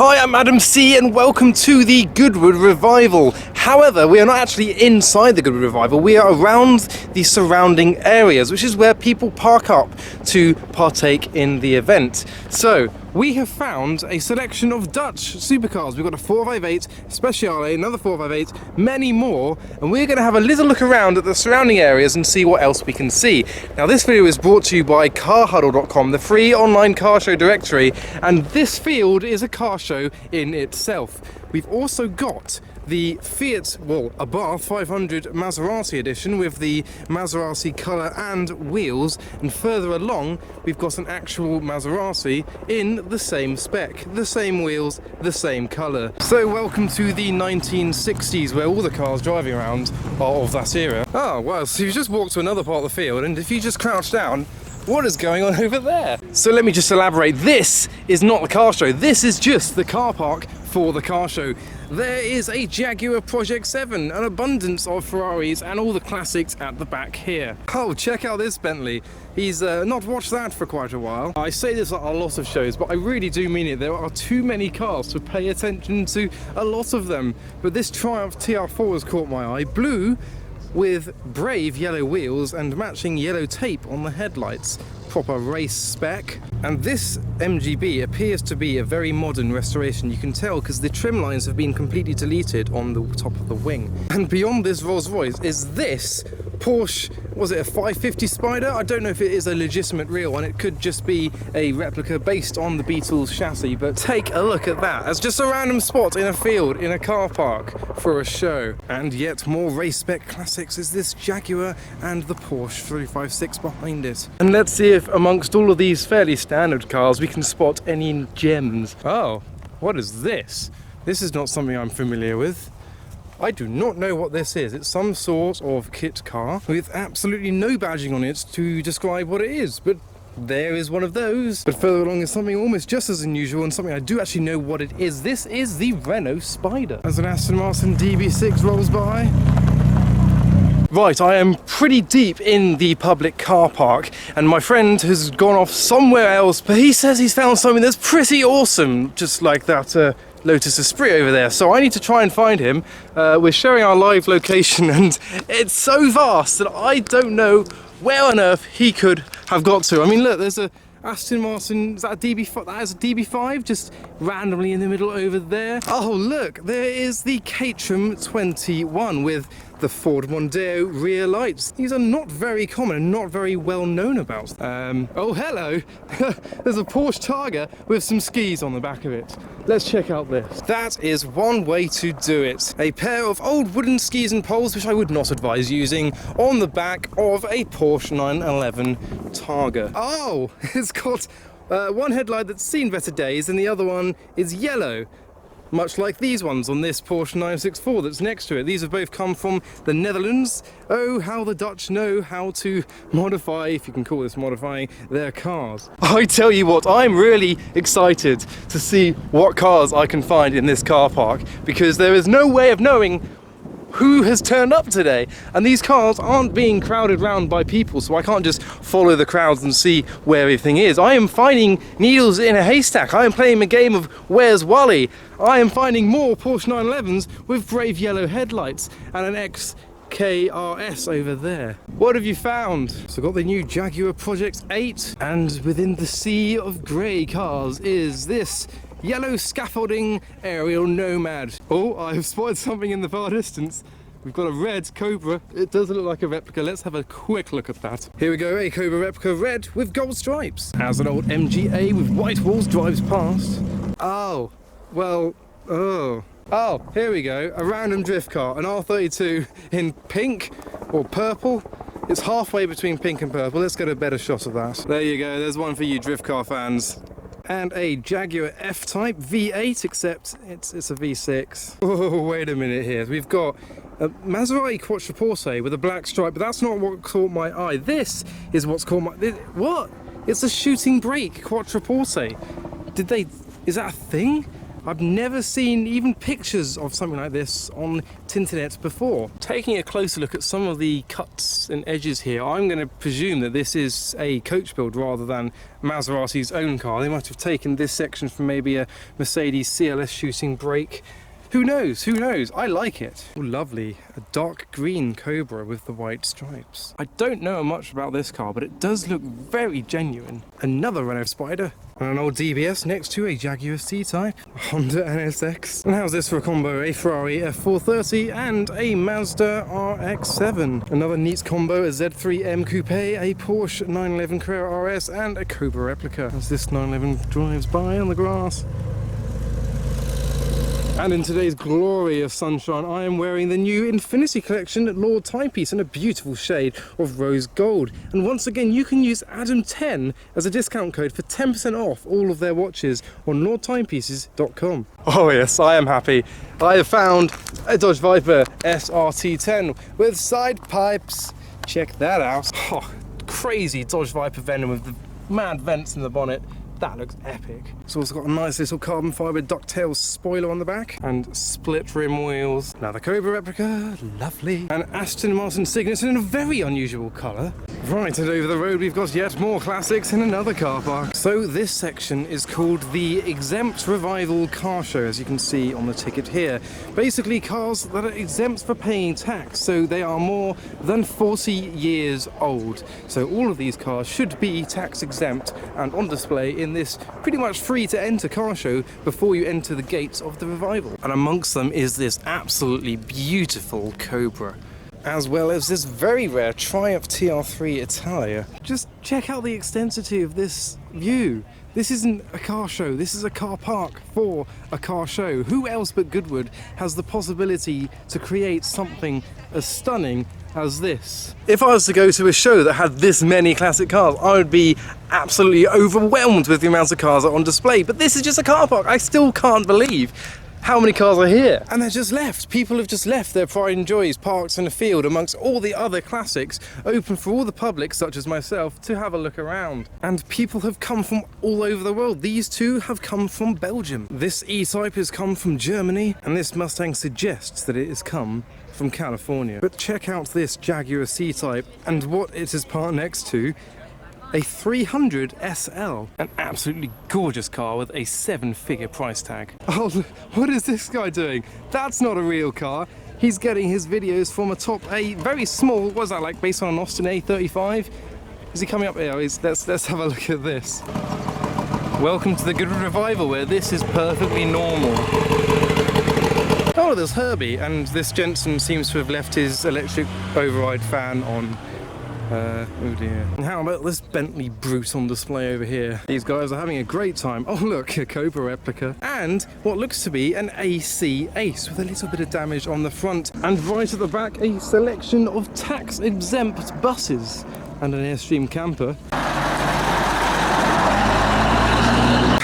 Hi, I'm Adam C and welcome to the Goodwood Revival. However, we are not actually inside the Goodwood Revival, we are around the surrounding areas, which is where people park up to partake in the event. So, we have found a selection of Dutch supercars. We've got a 458 Speciale, another 458, many more, and we're going to have a little look around at the surrounding areas and see what else we can see. Now, this video is brought to you by carhuddle.com, the free online car show directory, and this field is a car show in itself. We've also got the Fiat, well, Abarth 500 Maserati edition with the Maserati colour and wheels, and further along we've got an actual Maserati in the same spec, the same wheels, the same colour. So welcome to the 1960s, where all the cars driving around are of that era. Oh well, so you just walked to another part of the field, and if you just crouch down, what is going on over there? So let me just elaborate. This is not the car show. This is just the car park for the car show. There is a Jaguar Project 7, an abundance of Ferraris, and all the classics at the back here. Oh, check out this Bentley. He's not watched that for quite a while. I say this at a lot of shows, but I really do mean it. There are too many cars to pay attention to a lot of them. But this Triumph TR4 has caught my eye. Blue, with brave yellow wheels and matching yellow tape on the headlights. Proper race spec. And this MGB appears to be a very modern restoration. You can tell because the trim lines have been completely deleted on the top of the wing. And beyond this Rolls Royce is this Porsche, was it a 550 Spider? I don't know if it is a legitimate real one. It could just be a replica based on the Beetle's chassis, but take a look at that. As just a random spot in a field, in a car park for a show. And yet more race spec classics is this Jaguar and the Porsche 356 behind it. And let's see if amongst all of these fairly standard cars we can spot any gems. Oh, what is this? This is not something I'm familiar with. I do not know what this is. It's some sort of kit car with absolutely no badging on it to describe what it is, but there is one of those. But further along is something almost just as unusual and something I do actually know what it is. This is the Renault Spider. As an Aston Martin DB6 rolls by. Right, I am pretty deep in the public car park and my friend has gone off somewhere else, but he says he's found something that's pretty awesome, just like that Lotus Esprit over there. So I need to try and find him. We're sharing our live location and it's so vast that I don't know where on earth he could have got to. I mean, look, there's a Aston Martin, is that a DB5? That is a DB5, just randomly in the middle over there. Oh look, there is the Caterham 21 with the Ford Mondeo rear lights. These are not very common and not very well known about. Oh hello, there's a Porsche Targa with some skis on the back of it. Let's check out this. That is one way to do it. A pair of old wooden skis and poles, which I would not advise using, on the back of a Porsche 911 Targa. Oh, it's got one headlight that's seen better days and the other one is yellow. Much like these ones on this Porsche 964 that's next to it. These have both come from the Netherlands. Oh, how the Dutch know how to modify, if you can call this modifying, their cars. I tell you what, I'm really excited to see what cars I can find in this car park, because there is no way of knowing who has turned up today, and these cars aren't being crowded round by people, so I can't just follow the crowds and see where everything is. I am finding needles in a haystack. I am playing a game of Where's Wally. I am finding more Porsche 911s with brave yellow headlights and an XKRS over there. What have you found? So I've got the new Jaguar Project 8, and within the sea of grey cars is this yellow scaffolding aerial nomad. Oh, I've spotted something in the far distance. We've got a red Cobra. It does look like a replica. Let's have a quick look at that. Here we go, a Cobra replica red with gold stripes. As an old MGA with white walls drives past. Oh, well, oh, here we go. A random drift car, an R32 in pink or purple. It's halfway between pink and purple. Let's get a better shot of that. There you go, there's one for you drift car fans. And a Jaguar F-Type V8, except it's a V6. Oh, wait a minute here. We've got a Maserati Quattroporte with a black stripe, but that's not what caught my eye. This is what's caught my... What? It's a shooting brake Quattroporte. Is that a thing? I've never seen even pictures of something like this on Tinternet before. Taking a closer look at some of the cuts and edges here, I'm going to presume that this is a coach build rather than Maserati's own car. They might have taken this section from maybe a Mercedes CLS shooting brake. Who knows? Who knows? I like it. Oh, lovely. A dark green Cobra with the white stripes. I don't know much about this car, but it does look very genuine. Another Renault Spider. And an old DBS next to a Jaguar C-Type, a Honda NSX. And how's this for a combo? A Ferrari F430 and a Mazda RX-7. Another neat combo, a Z3M Coupe, a Porsche 911 Carrera RS, and a Cobra replica. As this 911 drives by on the grass. And in today's glory of sunshine, I am wearing the new Infinity Collection Lord Timepiece in a beautiful shade of rose gold. And once again, you can use Adam10 as a discount code for 10% off all of their watches on lordtimepieces.com. Oh yes, I am happy. I have found a Dodge Viper SRT10 with side pipes. Check that out. Oh, crazy Dodge Viper Venom with the mad vents in the bonnet. That looks epic. It's also got a nice little carbon fibre ducktail spoiler on the back and split rim wheels. Another Cobra replica, lovely. An Aston Martin Cygnus in a very unusual colour. Right, and over the road we've got yet more classics in another car park. So this section is called the Exempt Revival Car Show, as you can see on the ticket here. Basically cars that are exempt for paying tax, so they are more than 40 years old. So all of these cars should be tax exempt and on display in this pretty much free to enter car show before you enter the gates of the Revival. And amongst them is this absolutely beautiful Cobra, as well as this very rare Triumph TR3 Italia. Just check out the extensity of this view. This isn't a car show, this is a car park for a car show. Who else but Goodwood has the possibility to create something as stunning as this? If I was to go to a show that had this many classic cars, I would be absolutely overwhelmed with the amount of cars that are on display. But this is just a car park. I still can't believe how many cars are here. And they're just left. People have just left their pride and joys parked in a field amongst all the other classics, open for all the public, such as myself, to have a look around. And people have come from all over the world. These two have come from Belgium. This E-Type has come from Germany, and this Mustang suggests that it has come from California. But check out this Jaguar C-Type and what it is parked next to. A 300 SL, an absolutely gorgeous car with a 7-figure price tag. Oh, what is this guy doing? That's not a real car. He's getting his videos from atop a very small, what was that, like based on an Austin A35? Is he coming up here? Let's have a look at this. Welcome to the Goodwood Revival, where this is perfectly normal. Oh, there's Herbie, and this gentleman seems to have left his electric override fan on. Oh dear. And how about this Bentley Brute on display over here? These guys are having a great time. Oh look, a Cobra replica. And what looks to be an AC Ace with a little bit of damage on the front. And right at the back, a selection of tax-exempt buses. And an Airstream camper.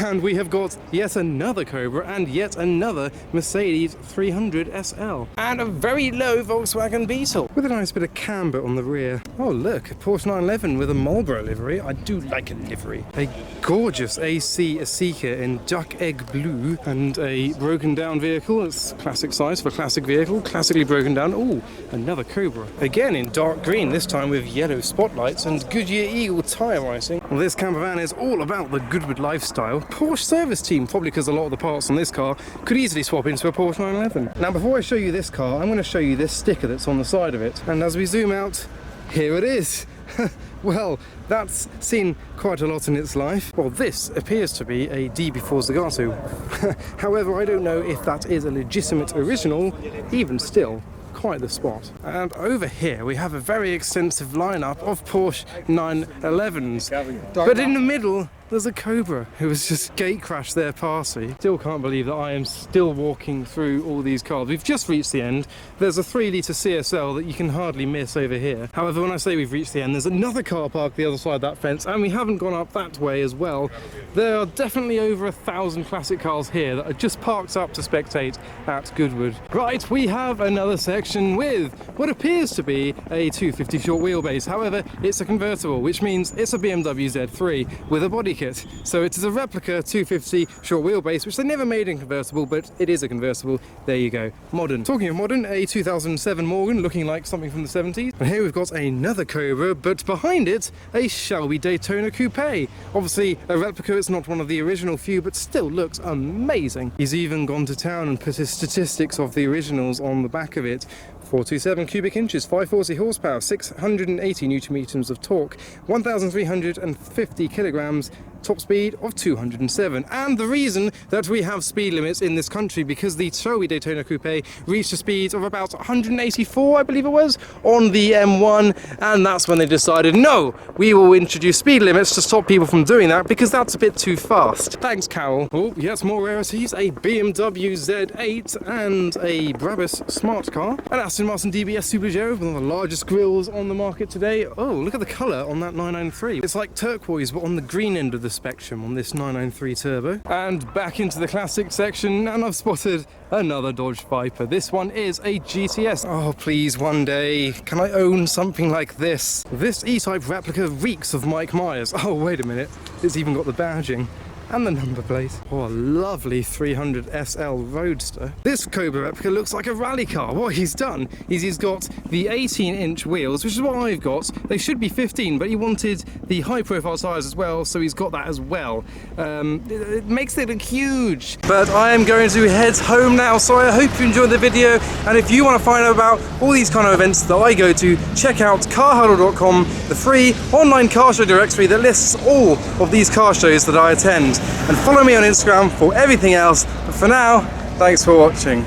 And we have got yet another Cobra and yet another Mercedes 300 SL. And a very low Volkswagen Beetle with a nice bit of camber on the rear. Oh look, a Porsche 911 with a Marlboro livery. I do like a livery. A gorgeous AC Asika in duck egg blue and a broken down vehicle. It's classic size for a classic vehicle, classically broken down. Oh, another Cobra. Again in dark green, this time with yellow spotlights and Goodyear Eagle tyre racing. Well, this camper van is all about the Goodwood lifestyle. Porsche service team, probably because a lot of the parts on this car could easily swap into a Porsche 911. Now before I show you this car, I'm going to show you this sticker that's on the side of it. And as we zoom out, here it is. Well, that's seen quite a lot in its life. Well, this appears to be a DB4 Zagato. However, I don't know if that is a legitimate original. Even still, quite the spot. And over here we have a very extensive lineup of Porsche 911s. But in the middle, there's a Cobra who has just gate crashed their party. Still can't believe that I am still walking through all these cars. We've just reached the end. There's a 3-litre CSL that you can hardly miss over here. However, when I say we've reached the end, there's another car park the other side of that fence, and we haven't gone up that way as well. There are definitely over 1,000 classic cars here that are just parked up to spectate at Goodwood. Right, we have another section with what appears to be a 250 short wheelbase. However, it's a convertible, which means it's a BMW Z3 with a body kit it. So it is a replica 250 short wheelbase, which they never made in convertible, but it is a convertible. There you go. Modern. Talking of modern, a 2007 Morgan looking like something from the 70s. And here we've got another Cobra, but behind it, a Shelby Daytona Coupe. Obviously a replica, it's not one of the original few, but still looks amazing. He's even gone to town and put his statistics of the originals on the back of it. 427 cubic inches, 540 horsepower, 680 newton meters of torque, 1,350 kilograms, top speed of 207. And the reason that we have speed limits in this country, because the Shelby Daytona Coupe reached a speed of about 184, I believe it was, on the M1, and that's when they decided, no, we will introduce speed limits to stop people from doing that, because that's a bit too fast. Thanks, Carol. Oh, yes, more rarities, a BMW Z8 and a Brabus smart car, an Aston Martin DBS Superleggero, one of the largest grills on the market today. Oh, look at the colour on that 993. It's like turquoise, but on the green end of the spectrum on this 993 Turbo. And back into the classic section, and I've spotted another Dodge Viper. This one is a GTS. Oh, please, one day, can I own something like this? This E-Type replica reeks of Mike Myers. Oh, wait a minute, it's even got the badging and the number plate. Oh, a lovely 300 SL Roadster. This Cobra replica looks like a rally car. What he's done is he's got the 18-inch wheels, which is what I've got. They should be 15, but he wanted the high-profile tires as well, so he's got that as well. It makes it look huge. But I am going to head home now, so I hope you enjoyed the video, and if you want to find out about all these kind of events that I go to, check out carhuddle.com, the free online car show directory that lists all of these car shows that I attend. And follow me on Instagram for everything else. But for now, thanks for watching.